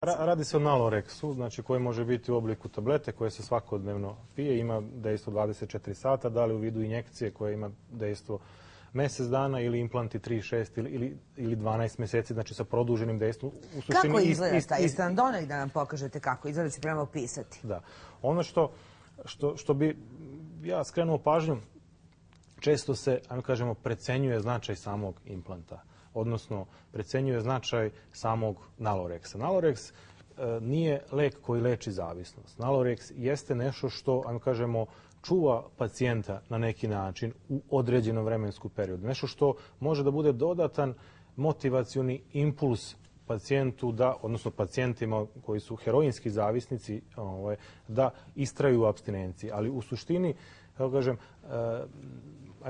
Radi se o Naloreksu, znači koji može biti u obliku tablete koje se svakodnevno pije, ima dejstvo 24 sata, da li u vidu injekcije koje ima dejstvo mjesec dana ili implanti 3, 6 ili 12 mjeseci, znači sa produženim dejstvom. Kako izgleda taj? Jeste nam doneli da nam pokažete kako izgleda, ću prema opisati. Da. Ono što bi ja skrenuo pažnju, često se, ajmo kažemo, precenjuje značaj samog implanta, odnosno precenjuje značaj samog Naloreksa. Naloreks nije lek koji leči zavisnost. Naloreks jeste nešto što, ajmo kažemo, čuva pacijenta na neki način u određenom vremenskom periodu. Nešto što može da bude dodatan motivacioni impuls pacijentu, odnosno pacijentima koji su heroinski zavisnici, da istraju u apstinenciji. Ali u suštini,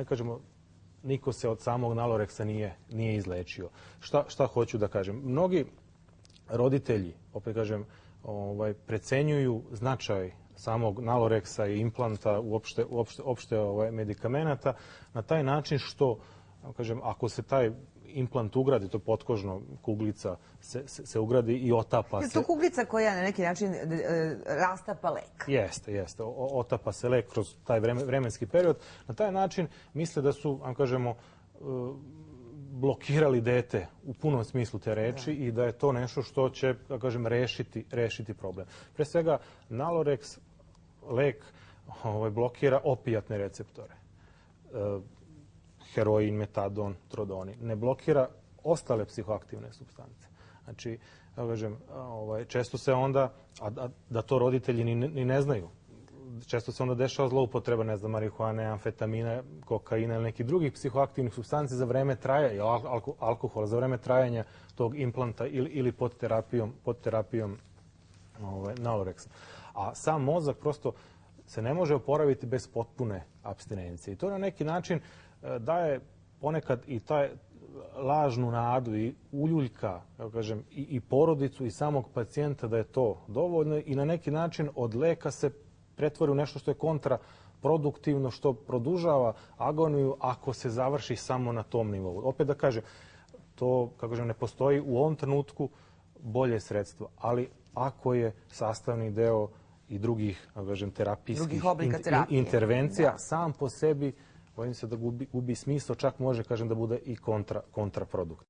kažemo, niko se od samog Naloreksa nije izlečio. Šta hoću da kažem? Mnogi roditelji, opet kažem, precenjuju značaj samog Naloreksa i implanta, uopšte medikamenata, na taj način što, kažem, ako se taj implant ugradi, to potkožno kuglica se ugradi i otapa se. Je to kuglica koja na neki način rastapa lek? Jeste. Otapa se lek kroz taj vremenski period. Na taj način misle da su, kažemo, blokirali dete u punom smislu te reči i da je to nešto što će, da kažem, rešiti problem. Pre svega, Naloreks lek blokira opijatne receptore. Heroin, metadon, trodoni. Ne blokira ostale psihoaktivne supstance. Znači, često se onda, a da to roditelji ni ne znaju, često se onda dešava zloupotreba, ne znam, marihuane, amfetamina, kokaina ili nekih drugih psihoaktivnih supstanci za vreme trajanja, alkohola, za vreme trajanja tog implanta ili pod terapijom Naloreksa. A sam mozak prosto se ne može oporaviti bez potpune apstinencije. I to na neki način daje ponekad i taj lažnu nadu i uljuljka, i porodicu i samog pacijenta da je to dovoljno i na neki način od leka se pretvori u nešto što je kontraproduktivno, što produžava agoniju ako se završi samo na tom nivou. Opet da kažem, to, ne postoji u ovom trenutku bolje sredstvo, ali ako je sastavni deo i drugih, terapijskih intervencija, sam po sebi, bojim se da gubi smisao, čak može, da bude i kontraproduktivno.